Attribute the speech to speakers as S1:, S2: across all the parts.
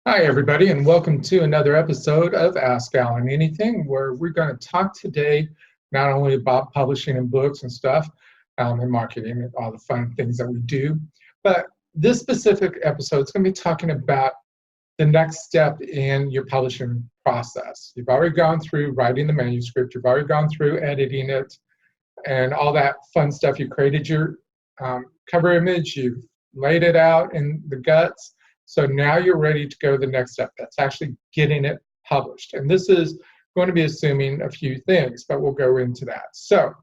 S1: Hi, everybody, and welcome to another episode of Ask Alan Anything, where we're going to talk today not only about publishing and books and stuff, and marketing and all the fun things that we do, but this specific episode is going to be talking about the next step in your publishing process. You've already gone through writing the manuscript, you've already gone through editing it, and all that fun stuff. You created your cover image, you've laid it out in the guts. So now you're ready to go to the next step. That's actually getting it published. And this is going to be assuming a few things, but we'll go into that. So,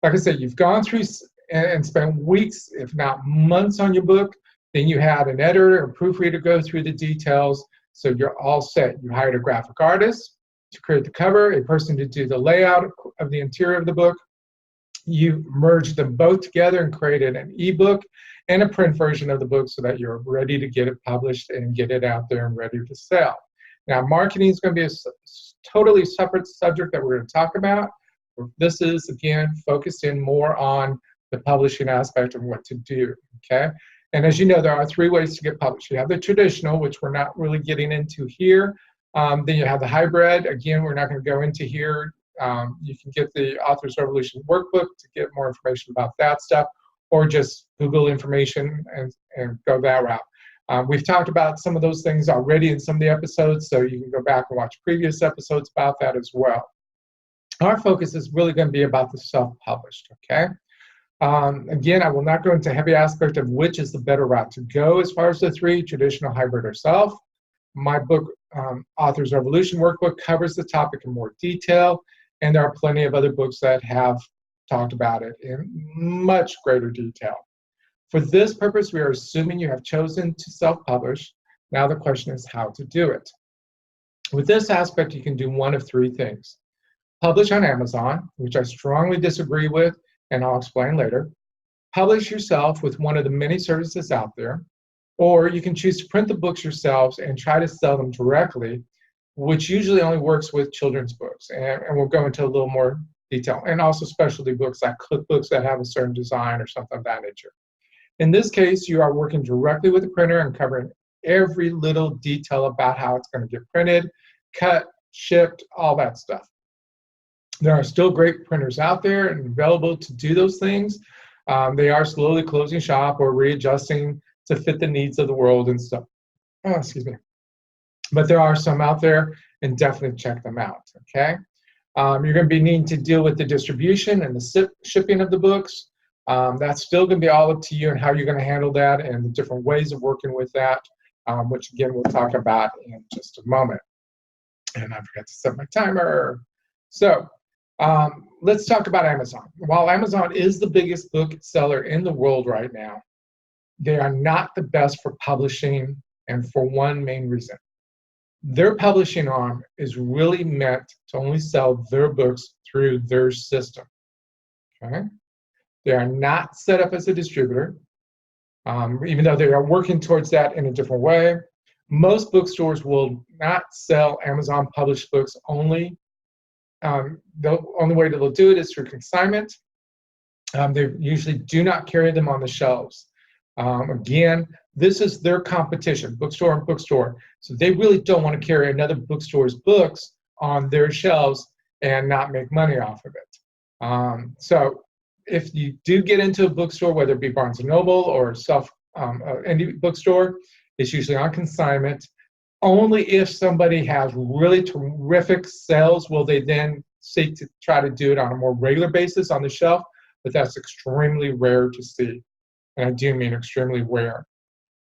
S1: like I said, you've gone through and spent weeks, if not months, on your book. Then you had an editor or proofreader go through the details. So you're all set. You hired a graphic artist to create the cover, a person to do the layout of the interior of the book. You merged them both together and created an ebook and a print version of the book so that you're ready to get it published and get it out there and ready to sell. Now, marketing is going to be a totally separate subject that we're going to talk about. This is, again, focused in more on the publishing aspect of what to do, okay? And as you know, there are three ways to get published. You have the traditional, which we're not really getting into here. Then you have the hybrid. Again, we're not going to go into here. You can get the Authors Revolution workbook to get more information about that stuff, or just Google information and go that route. We've talked about some of those things already in some of the episodes, so you can go back and watch previous episodes about that as well. Our focus is really going to be about the self-published, okay? Again, I will not go into heavy aspect of which is the better route to go as far as the three, traditional, hybrid, or self. My book, Authors Revolution workbook, covers the topic in more detail, and there are plenty of other books that have talked about it in much greater detail. For this purpose, we are assuming you have chosen to self-publish. Now the question is how to do it. With this aspect, you can do one of three things. Publish on Amazon, which I strongly disagree with, and I'll explain later. Publish yourself with one of the many services out there, or you can choose to print the books yourselves and try to sell them directly, which usually only works with children's books, and we'll go into a little more detail, and also specialty books like cookbooks that have a certain design or something of that nature. In this case, you are working directly with the printer and covering every little detail about how it's going to get printed, cut, shipped, all that stuff. There are still great printers out there and available to do those things. They are slowly closing shop or readjusting to fit the needs of the world and stuff. Oh, excuse me. But there are some out there, and definitely check them out, okay? You're going to be needing to deal with the distribution and the shipping of the books. That's still going to be all up to you and how you're going to handle that and the different ways of working with that, which, again, we'll talk about in just a moment. And I forgot to set my timer. So let's talk about Amazon. While Amazon is the biggest book seller in the world right now, they are not the best for publishing, and for one main reason. Their publishing arm is really meant to only sell their books through their system. Okay? They are not set up as a distributor, even though they are working towards that in a different way. Most bookstores will not sell Amazon published books only. The only way that they'll do it is through consignment. They usually do not carry them on the shelves. Again, this is their competition, bookstore and bookstore. So they really don't want to carry another bookstore's books on their shelves and not make money off of it. So if you do get into a bookstore, whether it be Barnes & Noble or indie bookstore, it's usually on consignment. Only if somebody has really terrific sales will they then seek to try to do it on a more regular basis on the shelf, but that's extremely rare to see. And I do mean extremely rare.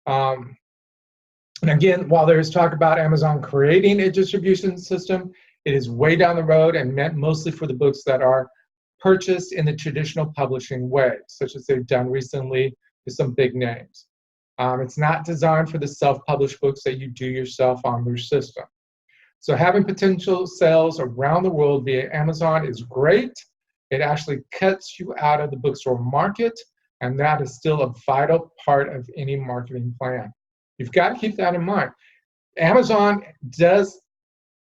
S1: And again, while there is talk about Amazon creating a distribution system, it is way down the road and meant mostly for the books that are purchased in the traditional publishing way, such as they've done recently with some big names. It's not designed for the self-published books that you do yourself on their system. So having potential sales around the world via Amazon is great. It actually cuts you out of the bookstore market, and that is still a vital part of any marketing plan. You've got to keep that in mind. Amazon does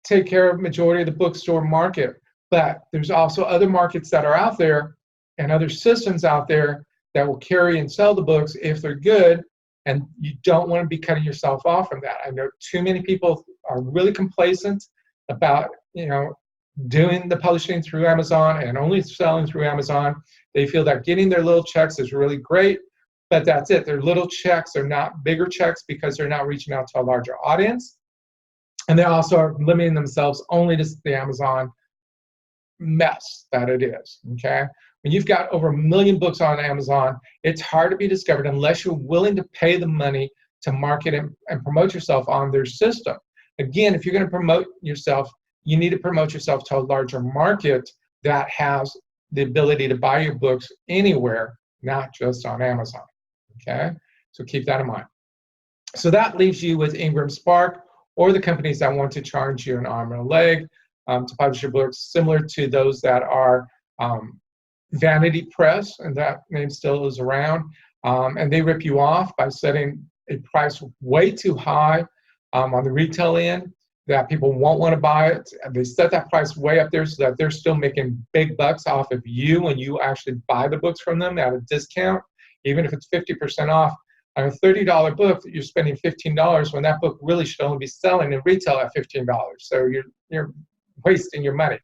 S1: take care of the majority of the bookstore market, but there's also other markets that are out there and other systems out there that will carry and sell the books if they're good, and you don't want to be cutting yourself off from that. I know too many people are really complacent about, doing the publishing through Amazon and only selling through Amazon. They feel that getting their little checks is really great, but that's it. They're little checks. They're not bigger checks because they're not reaching out to a larger audience. And they also are limiting themselves only to the Amazon mess that it is, okay? When you've got over 1 million books on Amazon, it's hard to be discovered unless you're willing to pay the money to market and promote yourself on their system. Again, if you're going to promote yourself, you need to promote yourself to a larger market that has the ability to buy your books anywhere, not just on Amazon, okay? So keep that in mind. So that leaves you with Ingram Spark or the companies that want to charge you an arm and a leg to publish your books, similar to those that are Vanity Press, and that name still is around, and they rip you off by setting a price way too high on the retail end that people won't want to buy it. They set that price way up there so that they're still making big bucks off of you when you actually buy the books from them at a discount, even if it's 50% off. On a $30 book that you're spending $15 when that book really should only be selling in retail at $15. So you're wasting your money.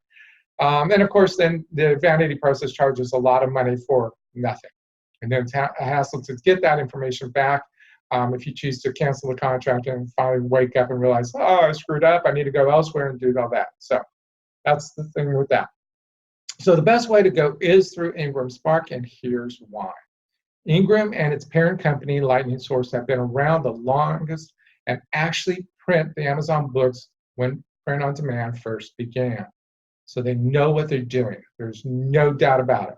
S1: And of course, then the Vanity Press charges a lot of money for nothing. And then it's a hassle to get that information back if you choose to cancel the contract and finally wake up and realize, oh, I screwed up, I need to go elsewhere and do all that. So that's the thing with that. So the best way to go is through Ingram Spark, and here's why. Ingram and its parent company, Lightning Source, have been around the longest and actually print the Amazon books when print on demand first began. So they know what they're doing. There's no doubt about it.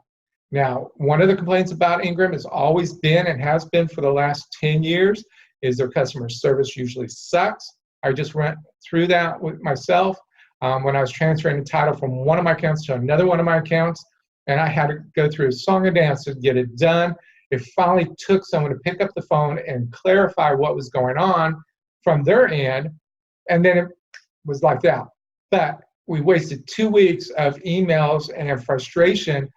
S1: Now, one of the complaints about Ingram has always been and has been for the last 10 years is their customer service usually sucks. I just went through that with myself when I was transferring the title from one of my accounts to another one of my accounts, and I had to go through a song and dance to get it done. It finally took someone to pick up the phone and clarify what was going on from their end, and then it was like that. But we wasted 2 weeks of emails and frustration.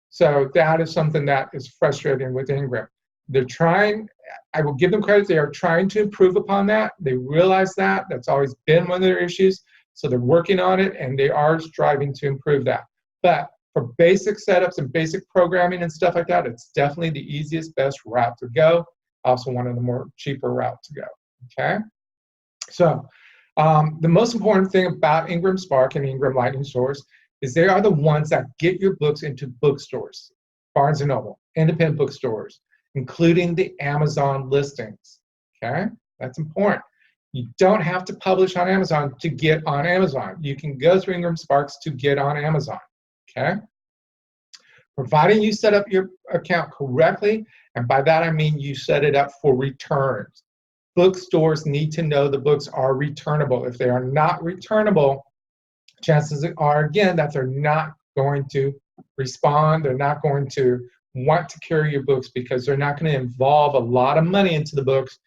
S1: So that is something that is frustrating with Ingram. They're trying, I will give them credit, they are trying to improve upon that. They realize that. That's always been one of their issues. So they're working on it, and they are striving to improve that. But for basic setups and basic programming and stuff like that, it's definitely the easiest, best route to go. Also one of the more cheaper route to go, okay? So the most important thing about Ingram Spark and Ingram Lightning Source is they are the ones that get your books into bookstores, Barnes & Noble, independent bookstores, including the Amazon listings, okay? That's important. You don't have to publish on Amazon to get on Amazon. You can go through Ingram Sparks to get on Amazon, okay? Providing you set up your account correctly, and by that I mean you set it up for returns. Bookstores need to know the books are returnable. If they are not returnable, chances are, again, that they're not going to respond. They're not going to want to carry your books because they're not going to involve a lot of money into the books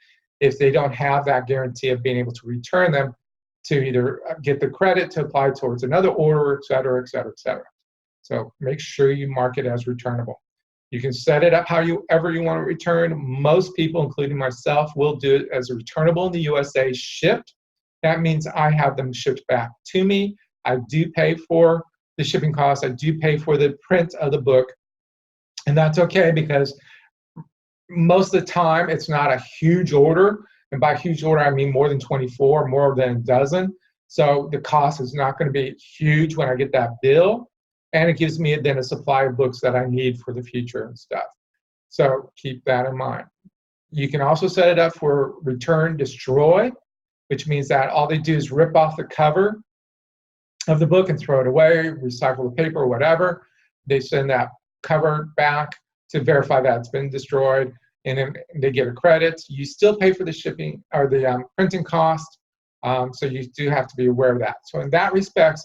S1: if they don't have that guarantee of being able to return them to either get the credit to apply towards another order, et cetera, et cetera, et cetera. So make sure you mark it as returnable. You can set it up however you want to return. Most people, including myself, will do it as a returnable in the USA shipped. That means I have them shipped back to me. I do pay for the shipping costs. I do pay for the print of the book. And that's okay because most of the time it's not a huge order. And by huge order, I mean more than 24, more than a dozen. So the cost is not going to be huge when I get that bill. And it gives me then a supply of books that I need for the future and stuff. So keep that in mind. You can also set it up for return destroy, which means that all they do is rip off the cover of the book and throw it away, recycle the paper, or whatever. They send that cover back to verify that it's been destroyed, and then they get a credit. You still pay for the shipping or the printing cost, so you do have to be aware of that. So in that respect,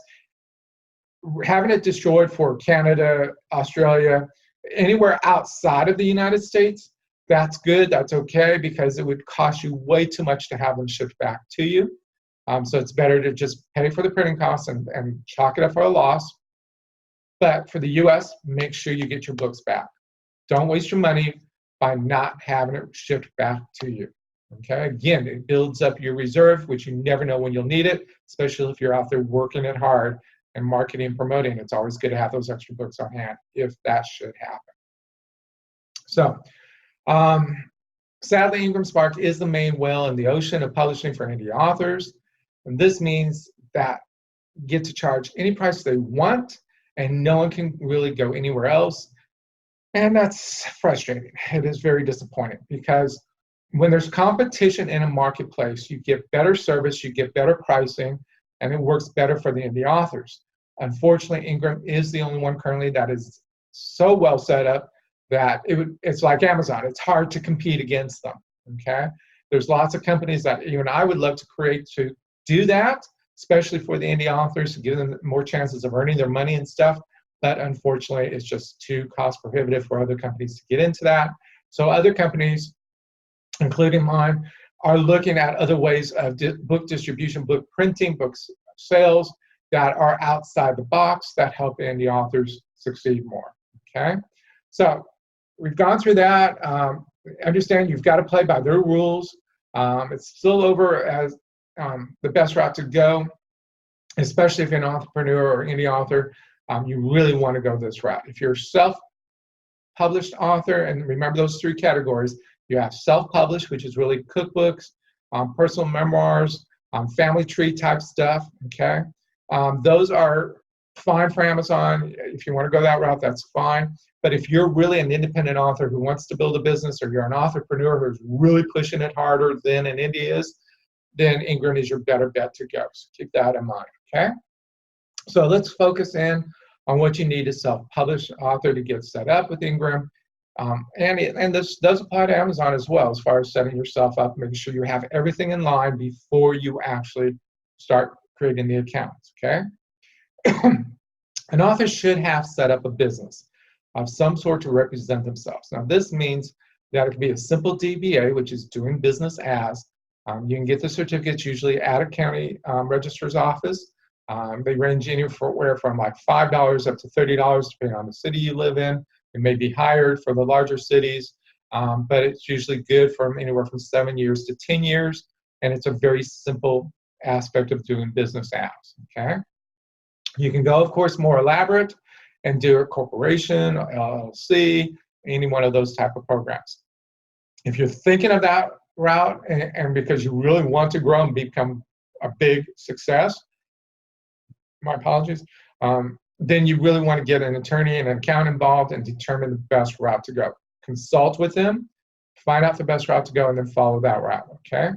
S1: having it destroyed for Canada, Australia, anywhere outside of the United States, that's good, that's okay, because it would cost you way too much to have them shipped back to you. So it's better to just pay for the printing costs and chalk it up for a loss. But for the US, make sure you get your books back. Don't waste your money by not having it shipped back to you. Okay, again, it builds up your reserve, which you never know when you'll need it, especially if you're out there working it hard and marketing and promoting. It's always good to have those extra books on hand if that should happen. So, sadly, Ingram Spark is the main whale in the ocean of publishing for indie authors. And this means that you get to charge any price they want, and no one can really go anywhere else. And that's frustrating. It is very disappointing because when there's competition in a marketplace, you get better service, you get better pricing, and it works better for the indie authors. Unfortunately, Ingram is the only one currently that is so well set up that it's like Amazon. It's hard to compete against them, okay? There's lots of companies that even I would love to create to do that, especially for the indie authors, to give them more chances of earning their money and stuff. But unfortunately, it's just too cost prohibitive for other companies to get into that. So other companies, including mine, are looking at other ways of book distribution, book printing, book sales that are outside the box that help indie authors succeed more, okay? So we've gone through that. Understand you've got to play by their rules. It's still over as the best route to go, especially if you're an entrepreneur or indie author. You really want to go this route. If you're a self-published author, and remember those three categories, you have self-published, which is really cookbooks, personal memoirs, family tree type stuff, okay? Those are fine for Amazon. If you want to go that route, that's fine. But if you're really an independent author who wants to build a business, or you're an entrepreneur who's really pushing it harder than an indie is, then Ingram is your better bet to go. So keep that in mind, okay? So let's focus in on what you need as a self-published author to get set up with Ingram. And this does apply to Amazon as well, as far as setting yourself up, making sure you have everything in line before you actually start creating the accounts, okay? An author should have set up a business of some sort to represent themselves. Now, this means that it can be a simple DBA, which is doing business as. You can get the certificates usually at a county registrar's office. They range anywhere from like $5 up to $30, depending on the city you live in. It may be higher for the larger cities, but it's usually good from anywhere from 7 years to 10 years, and it's a very simple aspect of doing business as, okay? You can go, of course, more elaborate and do a corporation, LLC, any one of those type of programs. If you're thinking of that route and because you really want to grow and become a big success, my apologies, then you really want to get an attorney and an accountant involved and determine the best route to go. Consult with them, find out the best route to go, and then follow that route, okay?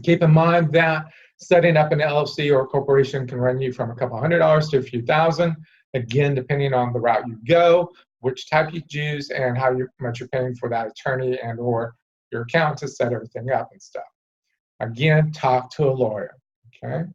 S1: Keep in mind that setting up an LLC or a corporation can run you from a couple $100s to a few thousand, again, depending on the route you go, which type you choose, and how much you're paying for that attorney and or your accountant to set everything up and stuff. Again, talk to a lawyer, okay?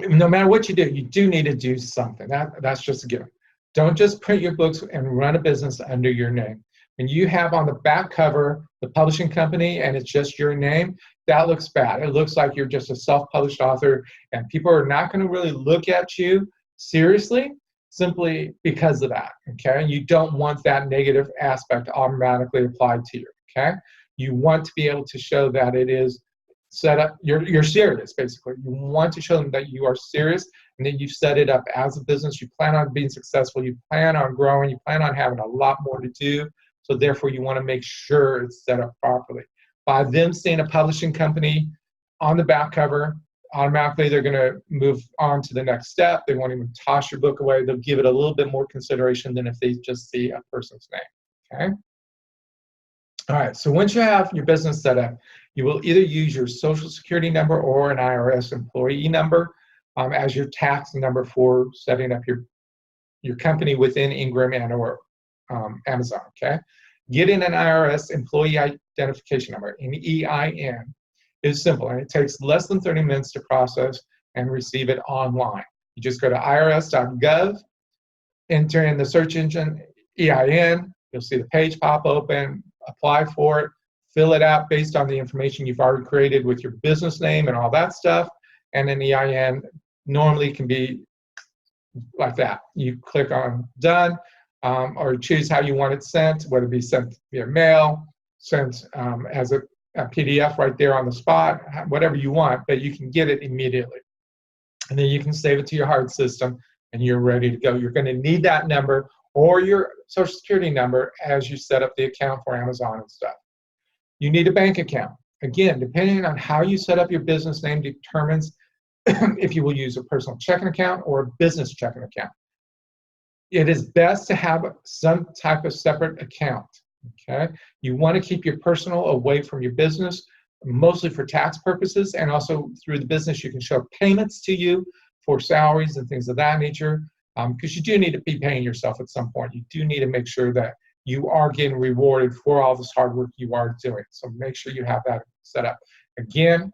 S1: No matter what you do need to do something. That's just a given. Don't just print your books and run a business under your name. When you have on the back cover the publishing company and it's just your name, that looks bad. It looks like you're just a self-published author, and people are not going to really look at you seriously simply because of that, okay? You don't want that negative aspect automatically applied to you, okay? You want to be able to show that it is set up, you're serious, basically. You want to show them that you are serious and that you've set it up as a business. You plan on being successful. You plan on growing. You plan on having a lot more to do. So therefore, you want to make sure it's set up properly. By them seeing a publishing company on the back cover, automatically they're going to move on to the next step. They won't even toss your book away. They'll give it a little bit more consideration than if they just see a person's name, okay? All right, so once you have your business set up, you will either use your social security number or an IRS employee number as your tax number for setting up your company within Ingram and or Amazon, okay? Getting an IRS employee identification number, an EIN, is simple, and it takes less than 30 minutes to process and receive it online. You just go to irs.gov, enter in the search engine EIN, you'll see the page pop open, apply for it, fill it out based on the information you've already created with your business name and all that stuff, and an EIN normally can be like that. You click on done, or choose how you want it sent, whether it be sent via mail, sent as a PDF right there on the spot, whatever you want, but you can get it immediately. And then you can save it to your hard system and you're ready to go. You're going to need that number or your social security number as you set up the account for Amazon and stuff. You need a bank account. Again, depending on how you set up your business name determines if you will use a personal checking account or a business checking account. It is best to have some type of separate account, okay? You want to keep your personal away from your business, mostly for tax purposes, and also through the business you can show payments to you for salaries and things of that nature, because you do need to be paying yourself at some point. You do need to make sure that you are getting rewarded for all this hard work you are doing. So make sure you have that set up. Again,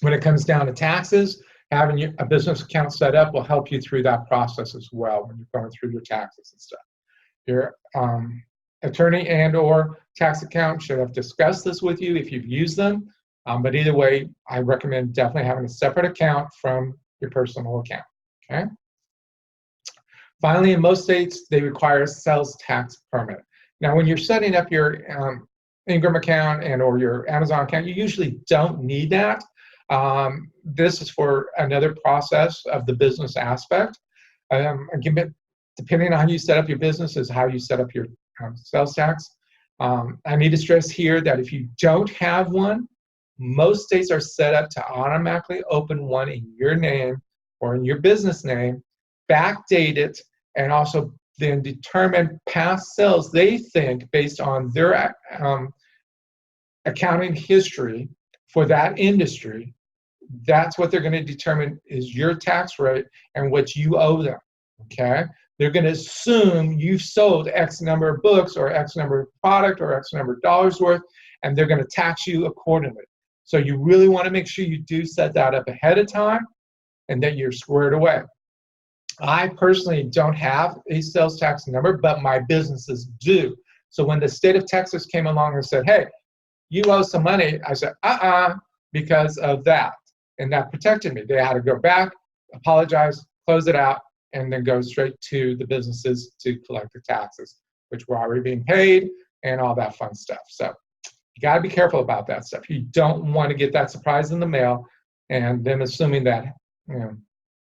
S1: when it comes down to taxes, having a business account set up will help you through that process as well when you're going through your taxes and stuff. Your attorney and or tax account should have discussed this with you if you've used them. But either way, I recommend definitely having a separate account from your personal account, okay? Finally, in most states, they require a sales tax permit. Now, when you're setting up your Ingram account and or your Amazon account, you usually don't need that. This is for another process of the business aspect. Again, depending on how you set up your business is how you set up your sales tax. I need to stress here that if you don't have one, most states are set up to automatically open one in your name or in your business name, backdate it, and also then determine past sales they think based on their accounting history for that industry. That's what they're going to determine is your tax rate and what you owe them, okay? They're going to assume you've sold X number of books or X number of product or X number of dollars worth, and they're going to tax you accordingly. So you really want to make sure you do set that up ahead of time and that you're squared away. I personally don't have a sales tax number, but my businesses do. So when the state of Texas came along and said, hey, you owe some money, I said, because of that. And that protected me. They had to go back, apologize, close it out, and then go straight to the businesses to collect the taxes, which were already being paid and all that fun stuff. So you got to be careful about that stuff. You don't want to get that surprise in the mail and then assuming that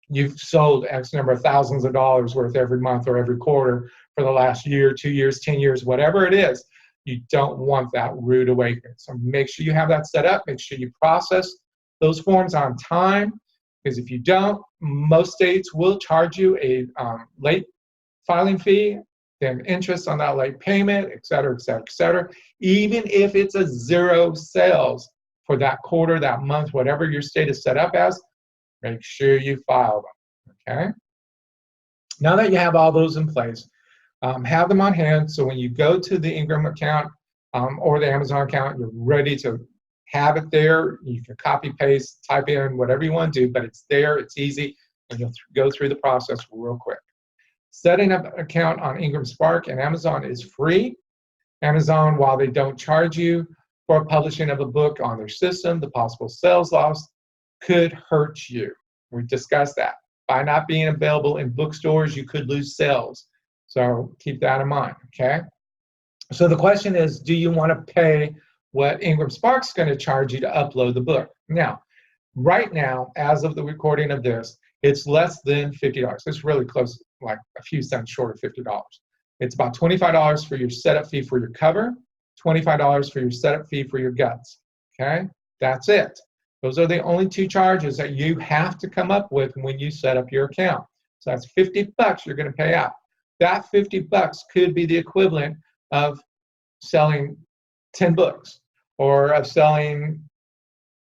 S1: you've sold X number of thousands of dollars worth every month or every quarter for the last year, 2 years, 10 years, whatever it is. You don't want that rude awakening. So make sure you have that set up. Make sure you process those forms on time, because if you don't, most states will charge you a late filing fee, then interest on that late payment, et cetera, et cetera, et cetera. Even if it's a zero sales for that quarter, that month, whatever your state is set up as, make sure you file them, okay? Now that you have all those in place, have them on hand so when you go to the Ingram account or the Amazon account, you're ready to have it there. You can copy, paste, type in, whatever you want to do, but it's there, it's easy, and you'll go through the process real quick. Setting up an account on Ingram Spark and Amazon is free. Amazon, while they don't charge you for publishing of a book on their system, the possible sales loss could hurt you. We discussed that. By not being available in bookstores, you could lose sales. So keep that in mind, okay? So the question is, do you want to pay what Ingram Spark's going to charge you to upload the book? Now, right now, as of the recording of this, it's less than $50. It's really close, like a few cents short of $50. It's about $25 for your setup fee for your cover, $25 for your setup fee for your guts, okay? That's it. Those are the only two charges that you have to come up with when you set up your account. So that's $50 you're going to pay out. That $50 could be the equivalent of selling 10 books or of selling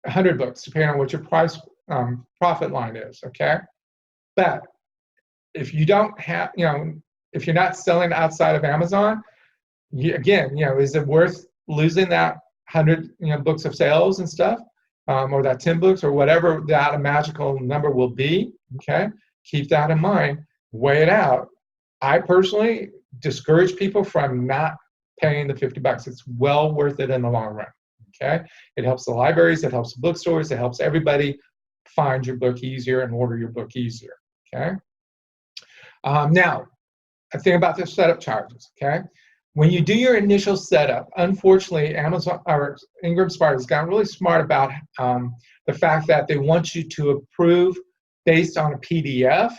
S1: 100 books, depending on what your price profit line is, okay? But if you don't have, if you're not selling outside of Amazon, again, is it worth losing that 100 books of sales and stuff? Or that 10 books or whatever that magical number will be, okay? Keep that in mind, weigh it out. I personally discourage people from not paying the $50. It's well worth it in the long run, okay? It helps the libraries, it helps the bookstores, it helps everybody find your book easier and order your book easier, okay? Now, a thing about the setup charges, okay? When you do your initial setup, unfortunately, Amazon or Ingram Spark has gotten really smart about the fact that they want you to approve based on a PDF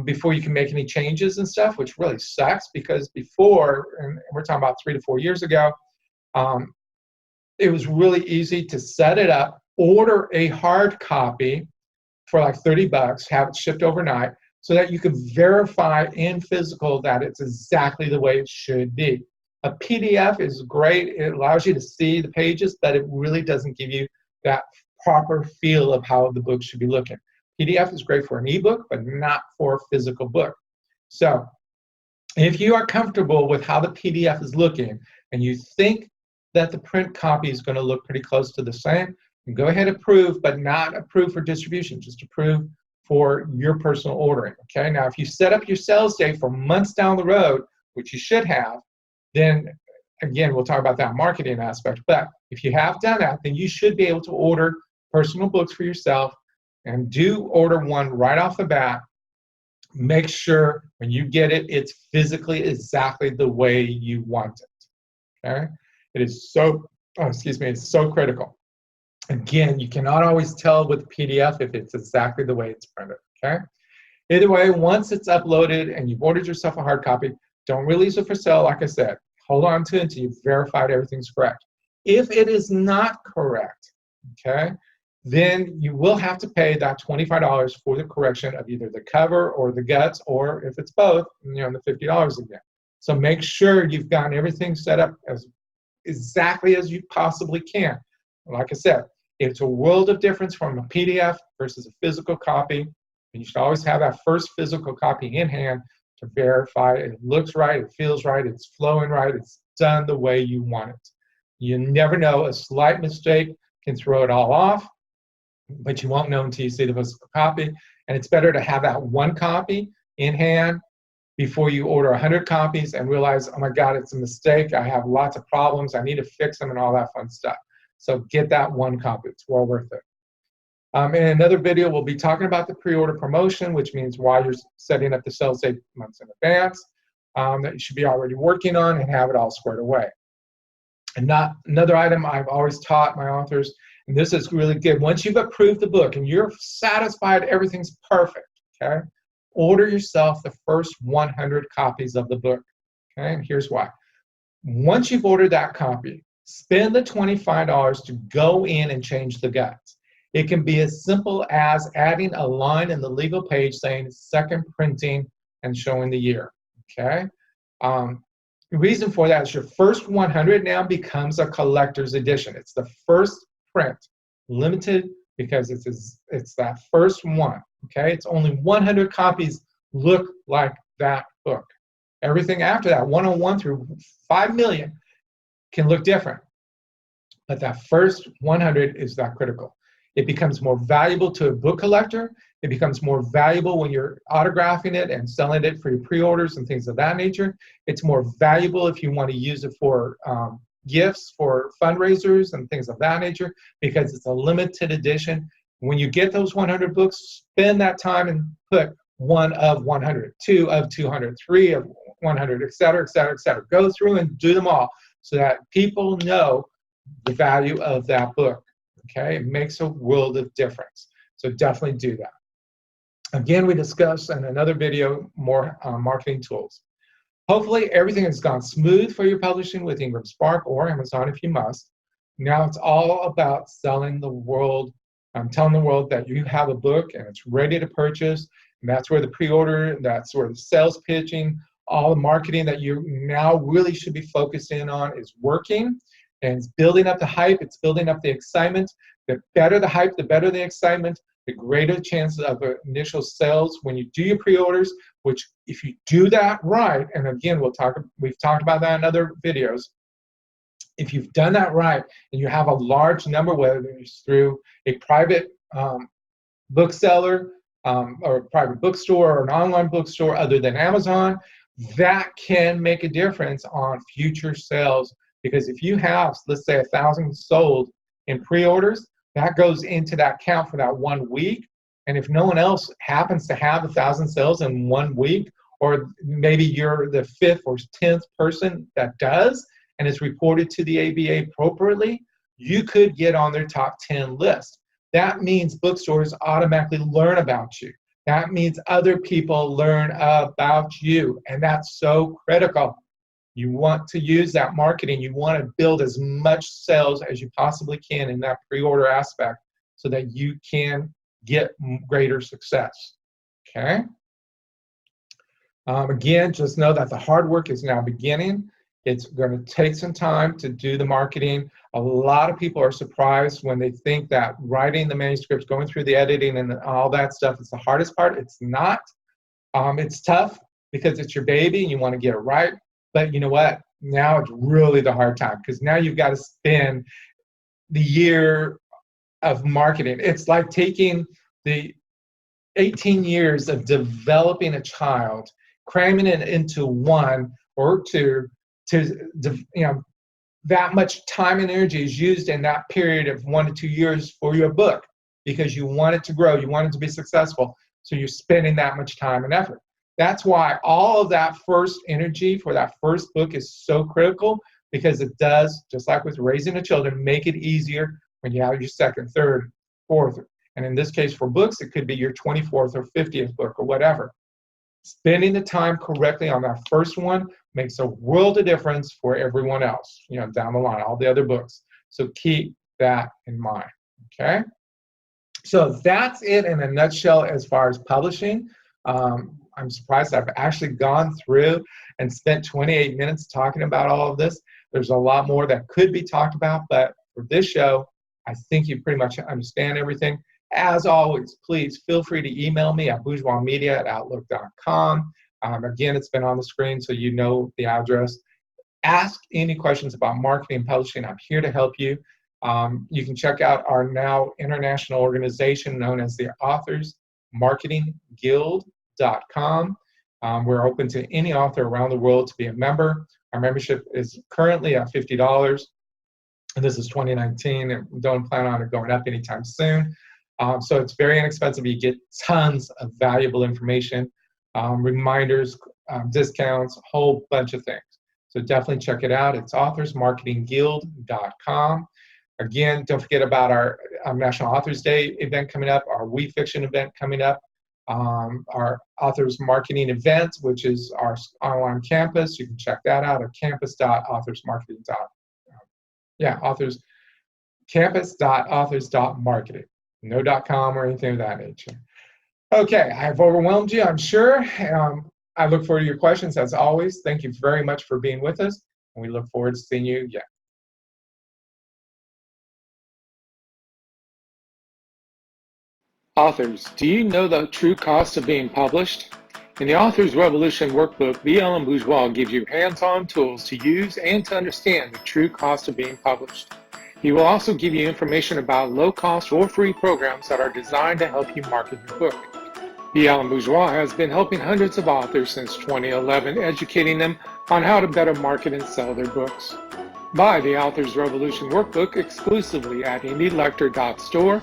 S1: before you can make any changes and stuff, which really sucks because before, and we're talking about 3 to 4 years ago, it was really easy to set it up, order a hard copy for like $30, have it shipped overnight, so that you could verify in physical that it's exactly the way it should be. A PDF is great. It allows you to see the pages, but it really doesn't give you that proper feel of how the book should be looking. PDF is great for an ebook, but not for a physical book. So if you are comfortable with how the PDF is looking and you think that the print copy is going to look pretty close to the same, go ahead and approve, but not approve for distribution, just approve for your personal ordering. Okay, now if you set up your sales date for months down the road, which you should have, then again, we'll talk about that marketing aspect. But if you have done that, then you should be able to order personal books for yourself, and do order one right off the bat. Make sure when you get it, it's physically exactly the way you want it. Okay, it is so, it's so critical. Again, you cannot always tell with PDF if it's exactly the way it's printed, okay? Either way, once it's uploaded and you've ordered yourself a hard copy, don't release it for sale, like I said. Hold on to it until you've verified everything's correct. If it is not correct, okay, then you will have to pay that $25 for the correction of either the cover or the guts, or if it's both, the $50 again. So make sure you've gotten everything set up as exactly as you possibly can. Like I said, it's a world of difference from a PDF versus a physical copy. And you should always have that first physical copy in hand to verify it looks right, it feels right, it's flowing right, it's done the way you want it. You never know. A slight mistake can throw it all off, but you won't know until you see the physical copy. And it's better to have that one copy in hand before you order 100 copies and realize, oh my God, it's a mistake. I have lots of problems. I need to fix them and all that fun stuff. So get that one copy. It's well worth it. In another video, we'll be talking about the pre-order promotion, which means why you're setting up the sales date months in advance, that you should be already working on and have it all squared away. And another item I've always taught my authors, and this is really good. Once you've approved the book and you're satisfied everything's perfect, okay, order yourself the first 100 copies of the book, okay? And here's why. Once you've ordered that copy, spend the $25 to go in and change the guts. It can be as simple as adding a line in the legal page saying second printing and showing the year, okay? The reason for that is your first 100 now becomes a collector's edition. It's the first print, limited because it's that first one, okay? It's only 100 copies look like that book. Everything after that, 101 through 5 million, can look different. But that first 100 is that critical. It becomes more valuable to a book collector. It becomes more valuable when you're autographing it and selling it for your pre-orders and things of that nature. It's more valuable if you want to use it for gifts, for fundraisers and things of that nature, because it's a limited edition. When you get those 100 books, spend that time and put 1 of 100, 2 of 200, 3 of 100, et cetera, et cetera, et cetera. Go through and do them all so that people know the value of that book. Okay, it makes a world of difference. So definitely do that. Again, we discussed in another video more marketing tools. Hopefully everything has gone smooth for your publishing with Ingram Spark or Amazon if you must. Now it's all about selling the world, telling the world that you have a book and it's ready to purchase. And that's where the pre-order, that's where the sales pitching, all the marketing that you now really should be focused in on is working. And it's building up the hype, it's building up the excitement. The better the hype, the better the excitement, the greater chances of initial sales when you do your pre-orders, which if you do that right, and again, we've talked about that in other videos, if you've done that right and you have a large number, whether it's through a private bookseller or a private bookstore or an online bookstore other than Amazon, that can make a difference on future sales. Because if you have, let's say, 1,000 sold in pre-orders, that goes into that count for that 1 week. And if no one else happens to have 1,000 sales in 1 week, or maybe you're the 5th or 10th person that does, and it's reported to the ABA appropriately, you could get on their top 10 list. That means bookstores automatically learn about you. That means other people learn about you, and that's so critical. You want to use that marketing. You want to build as much sales as you possibly can in that pre-order aspect so that you can get greater success. Okay? Again, just know that the hard work is now beginning. It's going to take some time to do the marketing. A lot of people are surprised when they think that writing the manuscripts, going through the editing and all that stuff is the hardest part. It's not. It's tough because it's your baby and you want to get it right. But you know what? Now it's really the hard time because now you've got to spend the year of marketing. It's like taking the 18 years of developing a child, cramming it into 1 or 2, that much time and energy is used in that period of 1 to 2 years for your book because you want it to grow, you want it to be successful, so you're spending that much time and effort. That's why all of that first energy for that first book is so critical, because it does, just like with raising the children, make it easier when you have your 2nd, 3rd, 4th, and in this case for books, it could be your 24th or 50th book or whatever. Spending the time correctly on that first one makes a world of difference for everyone else, down the line, all the other books. So keep that in mind, okay? So that's it in a nutshell as far as publishing. I'm surprised I've actually gone through and spent 28 minutes talking about all of this. There's a lot more that could be talked about, but for this show, I think you pretty much understand everything. As always, please feel free to email me at bourgeoismedia@outlook.com. Again, it's been on the screen, so you know the address. Ask any questions about marketing and publishing. I'm here to help you. You can check out our now international organization known as the Authors Marketing Guild.com. We're open to any author around the world to be a member. Our membership is currently at $50, and this is 2019, and don't plan on it going up anytime soon. So it's very inexpensive. You get tons of valuable information, reminders, discounts, a whole bunch of things. So definitely check it out. It's authorsmarketingguild.com. Again, don't forget about our National Authors Day event coming up, our We Fiction event coming up, our Authors Marketing event, which is our online campus. You can check that out at campus.authors.marketing. No .com or anything of that nature. Okay, I've overwhelmed you, I'm sure. I look forward to your questions as always. Thank you very much for being with us, and we look forward to seeing you again.
S2: Authors, do you know the true cost of being published? In the Authors Revolution Workbook, B.L. Bourgeois gives you hands-on tools to use and to understand the true cost of being published. He will also give you information about low-cost or free programs that are designed to help you market your book. B.L. Bourgeois has been helping hundreds of authors since 2011, educating them on how to better market and sell their books. Buy the Authors Revolution Workbook exclusively at indielector.store